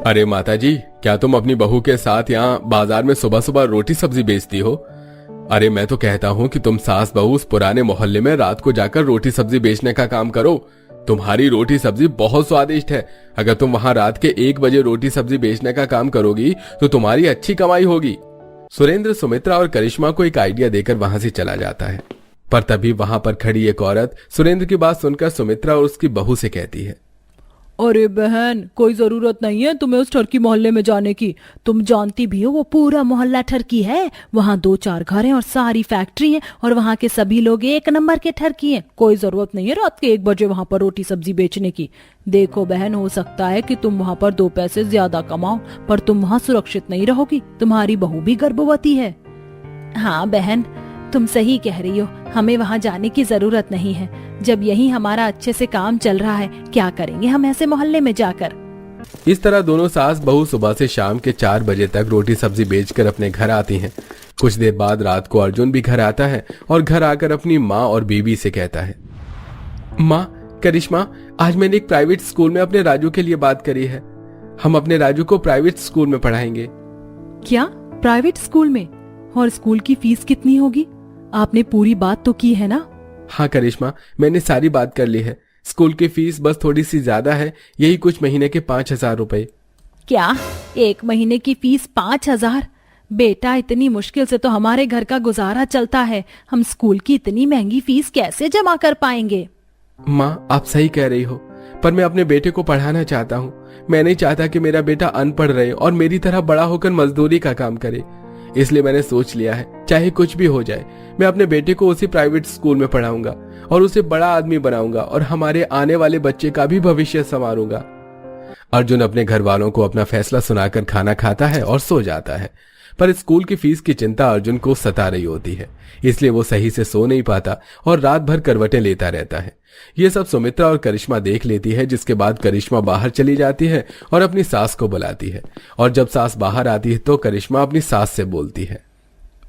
अरे माता जी, क्या तुम अपनी बहू के साथ यहाँ बाजार में सुबह सुबह रोटी सब्जी बेचती हो? अरे मैं तो कहता हूँ कि तुम सास बहू उस पुराने मोहल्ले में रात को जाकर रोटी सब्जी बेचने का काम करो। तुम्हारी रोटी सब्जी बहुत स्वादिष्ट है। अगर तुम वहाँ रात के 1 बजे रोटी सब्जी बेचने का काम करोगी तो तुम्हारी अच्छी कमाई होगी। सुरेंद्र सुमित्रा और करिश्मा को एक आइडिया देकर वहां से चला जाता है, पर तभी वहां पर खड़ी एक औरत सुरेंद्र की बात सुनकर सुमित्रा और उसकी बहू से कहती है, अरे बहन, कोई जरूरत नहीं है तुम्हें उस ठरकी मोहल्ले में जाने की। तुम जानती भी हो वो पूरा मोहल्ला ठरकी है। वहाँ 2-4 घर हैं और सारी फैक्ट्री है और वहाँ के सभी लोग 1 नंबर के ठरकी हैं। कोई जरूरत नहीं है रात के 1 बजे वहाँ पर रोटी सब्जी बेचने की। देखो बहन, हो सकता है कि तुम वहाँ पर 2 पैसे ज्यादा कमाओ, पर तुम वहाँ सुरक्षित नहीं रहोगी। तुम्हारी बहू भी गर्भवती है। हाँ बहन, तुम सही कह रही हो, हमें वहाँ जाने की जरूरत नहीं है। जब यही हमारा अच्छे से काम चल रहा है, क्या करेंगे हम ऐसे मोहल्ले में जाकर। इस तरह दोनों सास बहू सुबह से शाम के 4 बजे तक रोटी सब्जी बेचकर अपने घर आती हैं। कुछ देर बाद रात को अर्जुन भी घर आता है और घर आकर अपनी माँ और बीबी से कहता है, माँ, करिश्मा, आज मैंने एक प्राइवेट स्कूल में अपने राजू के लिए बात करी है। हम अपने राजू को प्राइवेट स्कूल में पढ़ाएंगे। क्या, प्राइवेट स्कूल में? और स्कूल की फीस कितनी होगी? आपने पूरी बात तो की है ना? हाँ करिश्मा, मैंने सारी बात कर ली है। स्कूल की फीस बस थोड़ी सी ज्यादा है, यही कुछ महीने के 5,000 रुपए। क्या, 1 महीने की फीस 5,000? बेटा, इतनी मुश्किल से तो हमारे घर का गुजारा चलता है। हम स्कूल की इतनी महंगी फीस कैसे जमा कर पाएंगे? माँ, आप सही कह रही हो, पर मैं अपने बेटे को पढ़ाना चाहता हूँ। मैं नहीं चाहता कि मेरा बेटा अनपढ़ रहे और मेरी तरह बड़ा होकर मजदूरी का काम करे। इसलिए मैंने सोच लिया है, चाहे कुछ भी हो जाए, मैं अपने बेटे को उसी प्राइवेट स्कूल में पढ़ाऊंगा और उसे बड़ा आदमी बनाऊंगा और हमारे आने वाले बच्चे का भी भविष्य संवारूंगा। अर्जुन अपने घर वालों को अपना फैसला सुनाकर खाना खाता है और सो जाता है, पर स्कूल की फीस की चिंता अर्जुन को सता रही होती है, इसलिए वो सही से सो नहीं पाता और रात भर करवटें लेता रहता है। ये सब सुमित्रा और करिश्मा देख लेती है, जिसके बाद करिश्मा बाहर चली जाती है और अपनी सास को बुलाती है। और जब सास बाहर आती है तो करिश्मा अपनी सास से बोलती है,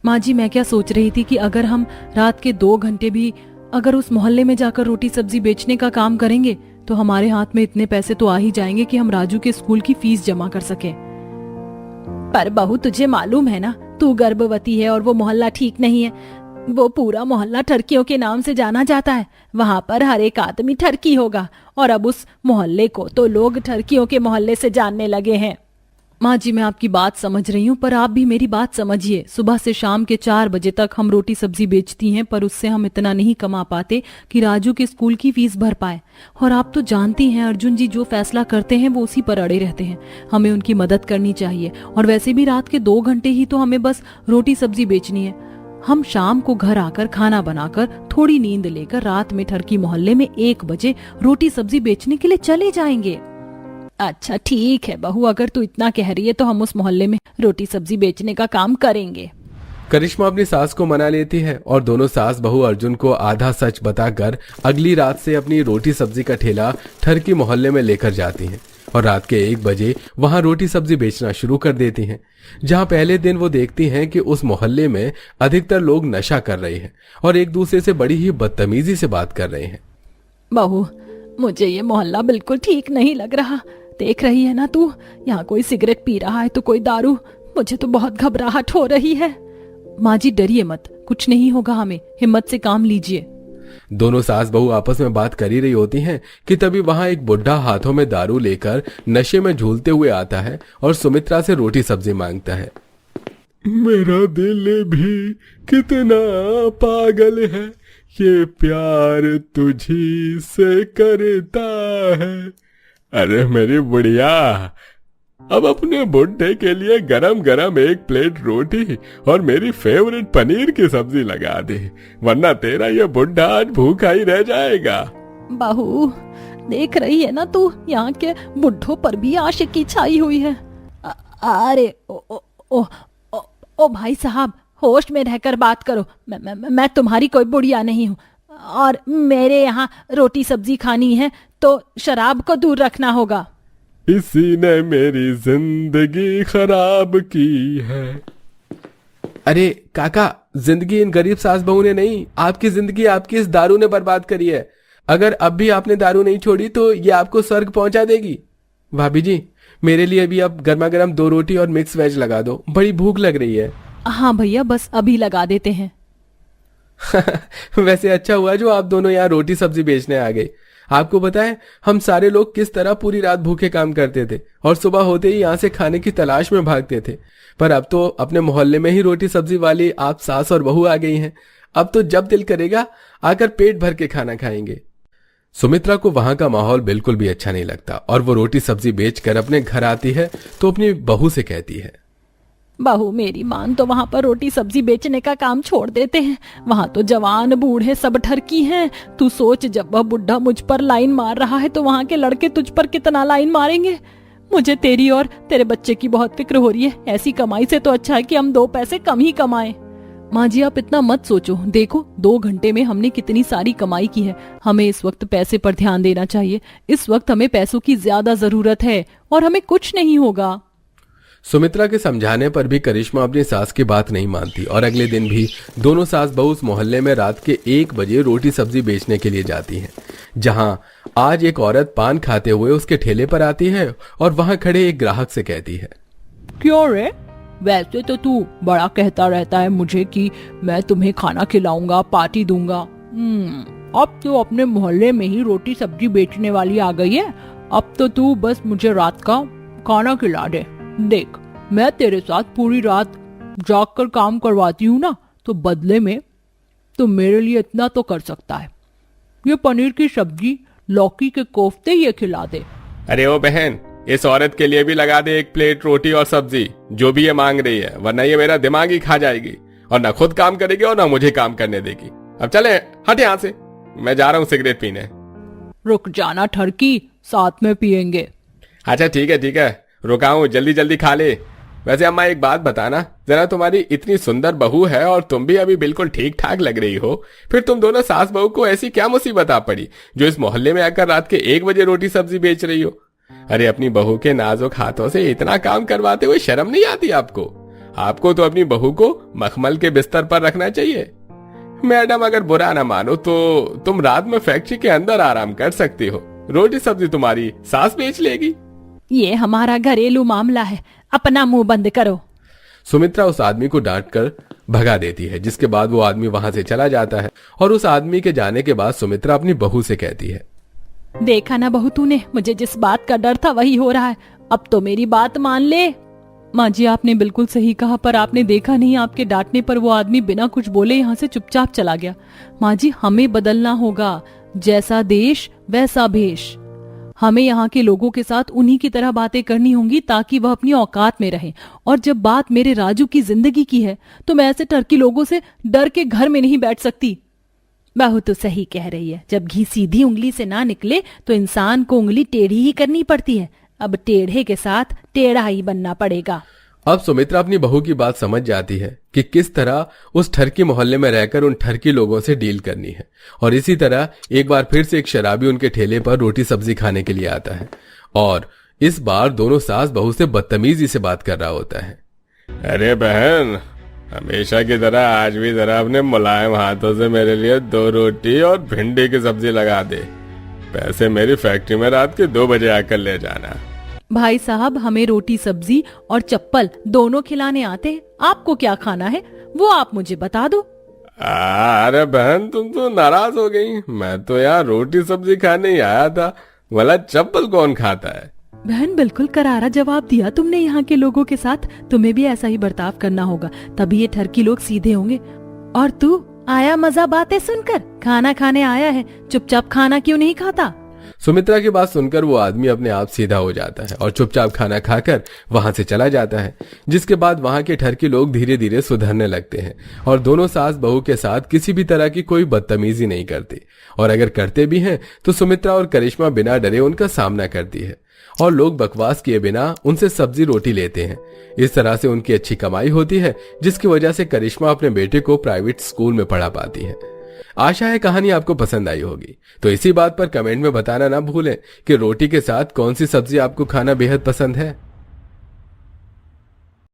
माँ जी, मैं क्या सोच रही थी कि अगर हम रात के 2 घंटे भी अगर उस मोहल्ले में जाकर रोटी सब्जी बेचने का काम करेंगे तो हमारे हाथ में इतने पैसे तो आ ही जाएंगे कि हम राजू के स्कूल की फीस जमा कर सके। पर बहू, तुझे मालूम है ना, तू गर्भवती है और वो मोहल्ला ठीक नहीं है। वो पूरा मोहल्ला ठरकियों के नाम से जाना जाता है। वहाँ पर हर एक आदमी ठरकी होगा और अब उस मोहल्ले को तो लोग ठरकियों के मोहल्ले से जानने लगे हैं। माँ जी, मैं आपकी बात समझ रही हूँ, पर आप भी मेरी बात समझिए। सुबह से शाम के 4 बजे तक हम रोटी सब्जी बेचती हैं, पर उससे हम इतना नहीं कमा पाते कि राजू के स्कूल की फीस भर पाए। और आप तो जानती हैं, अर्जुन जी जो फैसला करते हैं वो उसी पर अड़े रहते हैं। हमें उनकी मदद करनी चाहिए। और वैसे भी रात के 2 घंटे ही तो हमें बस रोटी सब्जी बेचनी है। हम शाम को घर आकर खाना बनाकर थोड़ी नींद लेकर रात में ठरकी मोहल्ले में 1 बजे रोटी सब्जी बेचने के लिए चले जाएंगे। अच्छा ठीक है बहू, अगर तू इतना कह रही है तो हम उस मोहल्ले में रोटी सब्जी बेचने का काम करेंगे। करिश्मा अपनी सास को मना लेती है और दोनों सास बहू अर्जुन को आधा सच बताकर अगली रात से अपनी रोटी सब्जी का ठेला ठरकी मोहल्ले में लेकर जाती हैं और रात के 1 बजे वहां रोटी सब्जी बेचना शुरू कर देती हैं। जहां पहले दिन वो देखती हैं कि उस मोहल्ले में अधिकतर लोग नशा कर रहे हैं और एक दूसरे से बड़ी ही बदतमीजी से बात कर रहे हैं। बहू, मुझे ये मोहल्ला बिल्कुल ठीक नहीं लग रहा। देख रही है ना तू, यहाँ कोई सिगरेट पी रहा है तो कोई दारू। मुझे तो बहुत घबराहट हो रही है। माँ जी डरिए मत, कुछ नहीं होगा हमें, हिम्मत से काम लीजिए। दोनों सास बहू आपस में बात कर ही रही होती हैं कि तभी वहां एक बुढ़ा हाथों में दारू लेकर नशे में झूलते हुए आता है और सुमित्रा से रोटी सब्जी मांगता है। मेरा दिल भी कितना पागल है, ये प्यार तुझी से करता है। अरे मेरी बुढ़िया, अब अपने बुढ़े के लिए गरम गरम 1 प्लेट रोटी और मेरी फेवरेट पनीर की सब्जी लगा दे, वरना तेरा ये बुढ़ा आज भूखा ही रह जाएगा। बहू, देख रही है ना तू, यहाँ के बुढ़ों पर भी आशिकी छाई हुई है। अरे ओ भाई साहब, होश में रहकर बात करो। मैं तुम्हारी कोई बुढ़िया नहीं हूँ और मेरे यहाँ रोटी सब्जी खानी है तो शराब को दूर रखना होगा। इसी ने मेरी जिंदगी खराब की है। अरे काका, जिंदगी इन गरीब सास बहू ने नहीं, आपकी जिंदगी आपकी इस दारू ने बर्बाद करी है। अगर अब भी आपने दारू नहीं छोड़ी तो ये आपको स्वर्ग पहुंचा देगी। भाभी जी, मेरे लिए भी अब गर्मा गर्म 2 रोटी और मिक्स वेज लगा दो, बड़ी भूख लग रही है। हाँ भैया, बस अभी लगा देते हैं। वैसे अच्छा हुआ जो आप दोनों यहाँ रोटी सब्जी बेचने आ गए। आपको पता है हम सारे लोग किस तरह पूरी रात भूखे काम करते थे और सुबह होते ही यहाँ से खाने की तलाश में भागते थे, पर अब तो अपने मोहल्ले में ही रोटी सब्जी वाली आप सास और बहू आ गई हैं। अब तो जब दिल करेगा आकर पेट भर के खाना खाएंगे। सुमित्रा को वहां का माहौल बिल्कुल भी अच्छा नहीं लगता और वो रोटी सब्जी बेचकर अपने घर आती है तो अपनी बहू से कहती है, बहू मेरी मान तो वहाँ पर रोटी सब्जी बेचने का काम छोड़ देते हैं। वहाँ तो जवान बूढ़े सब ठरकी हैं। तू सोच, जब वह बुढ़ा मुझ पर लाइन मार रहा है तो वहाँ के लड़के तुझ पर कितना लाइन मारेंगे। मुझे तेरी और तेरे बच्चे की बहुत फिक्र हो रही है। ऐसी कमाई से तो अच्छा है कि हम 2 पैसे कम ही कमाएं। माँ जी आप इतना मत सोचो, देखो 2 घंटे में हमने कितनी सारी कमाई की है। हमें इस वक्त पैसे पर ध्यान देना चाहिए। इस वक्त हमें पैसों की ज्यादा जरूरत है और हमें कुछ नहीं होगा। सुमित्रा के समझाने पर भी करिश्मा अपनी सास की बात नहीं मानती और अगले दिन भी दोनों सास बहू उस मोहल्ले में रात के 1 बजे रोटी सब्जी बेचने के लिए जाती हैं, जहां आज एक औरत पान खाते हुए उसके ठेले पर आती है और वहां खड़े एक ग्राहक से कहती है, क्यों रे, वैसे तो तू बड़ा कहता रहता है मुझे कि मैं तुम्हें खाना खिलाऊंगा, पार्टी दूंगा। अब तो अपने मोहल्ले में ही रोटी सब्जी बेचने वाली आ गई है। अब तो तू बस मुझे रात का खाना खिला दे। देख, मैं तेरे साथ पूरी रात जागकर काम करवाती हूँ ना, तो बदले में तो मेरे लिए इतना तो कर सकता है, ये पनीर की सब्जी, लौकी के कोफ्ते ये खिला दे। अरे ओ बहन, इस औरत के लिए भी लगा दे 1 प्लेट रोटी और सब्जी, जो भी ये मांग रही है, वरना ये मेरा दिमाग ही खा जाएगी और ना खुद काम करेगी और ना मुझे काम करने देगी। अब चले, हट यहाँ से, मैं जा रहा हूँ सिगरेट पीने। रुक जाना ठरकी, साथ में पियेंगे। अच्छा ठीक है, रुका हूँ, जल्दी जल्दी खा ले। वैसे अम्मा एक बात बताना, जरा तुम्हारी इतनी सुंदर बहू है और तुम भी अभी बिल्कुल ठीक ठाक लग रही हो, फिर तुम दोनों सास बहू को ऐसी क्या मुसीबत आ पड़ी जो इस मोहल्ले में आकर रात के 1 बजे रोटी सब्जी बेच रही हो? अरे अपनी बहू के नाजुक हाथों से इतना काम करवाते हुए शर्म नहीं आती आपको? आपको तो अपनी बहू को मखमल के बिस्तर पर रखना चाहिए। मैडम अगर बुरा ना मानो तो तुम रात में फैक्ट्री के अंदर आराम कर सकती हो, रोटी सब्जी तुम्हारी सास बेच लेगी। ये हमारा घरेलू मामला है, अपना मुंह बंद करो। सुमित्रा उस आदमी को डांटकर भगा देती है, जिसके बाद वो आदमी वहां से चला जाता है और उस आदमी के जाने के बाद सुमित्रा अपनी बहू से कहती है, देखा ना बहू तूने, मुझे जिस बात का डर था वही हो रहा है। अब तो मेरी बात मान ले। माँ जी आपने बिल्कुल सही कहा, पर आपने देखा नहीं, आपके डांटने पर वो आदमी बिना कुछ बोले यहाँ से चुपचाप चला गया। माँ जी हमें बदलना होगा, जैसा देश वैसा भेष। हमें यहाँ के लोगों के साथ उन्हीं की तरह बातें करनी होंगी ताकि वह अपनी औकात में रहे। और जब बात मेरे राजू की जिंदगी की है तो मैं ऐसे टर्की लोगों से डर के घर में नहीं बैठ सकती। बहू तो सही कह रही है, जब घी सीधी उंगली से ना निकले तो इंसान को उंगली टेढ़ी ही करनी पड़ती है। अब टेढ़े के साथ टेढ़ा ही बनना पड़ेगा। अब सुमित्रा अपनी बहू की बात समझ जाती है कि किस तरह उस ठरकी मोहल्ले में रहकर उन ठरकी लोगों से डील करनी है। और इसी तरह एक बार फिर से एक शराबी उनके ठेले पर रोटी सब्जी खाने के लिए आता है और इस बार दोनों सास बहू से बदतमीजी से बात कर रहा होता है। अरे बहन, हमेशा की तरह आज भी जरा अपने मुलायम हाथों से मेरे लिए 2 रोटी और भिंडी की सब्जी लगा दे। पैसे मेरी फैक्ट्री में रात के 2 बजे आकर ले जाना। भाई साहब हमें रोटी सब्जी और चप्पल दोनों खिलाने आते हैं, आपको क्या खाना है वो आप मुझे बता दो। अरे बहन तुम तो नाराज हो गई, मैं तो यहाँ रोटी सब्जी खाने ही आया था, भला चप्पल कौन खाता है? बहन बिल्कुल करारा जवाब दिया तुमने। यहाँ के लोगों के साथ तुम्हें भी ऐसा ही बर्ताव करना होगा, तभी ये ठरकी लोग सीधे होंगे। और तू आया मजा बातें सुनकर, खाना खाने आया है, चुपचाप खाना क्यों नहीं खाता? सुमित्रा की बात सुनकर वो आदमी अपने आप सीधा हो जाता है और चुपचाप खाना खाकर वहां से चला जाता है, जिसके बाद वहां के ठरकी लोग धीरे धीरे सुधरने लगते हैं और दोनों सास बहू के साथ किसी भी तरह की कोई बदतमीजी नहीं करते, और अगर करते भी हैं तो सुमित्रा और करिश्मा बिना डरे उनका सामना करती है और लोग बकवास किए बिना उनसे सब्जी रोटी लेते हैं। इस तरह से उनकी अच्छी कमाई होती है, जिसकी वजह से करिश्मा अपने बेटे को प्राइवेट स्कूल में पढ़ा पाती है। आशा है कहानी आपको पसंद आई होगी, तो इसी बात पर कमेंट में बताना ना भूलें कि रोटी के साथ कौन सी सब्जी आपको खाना बेहद पसंद है।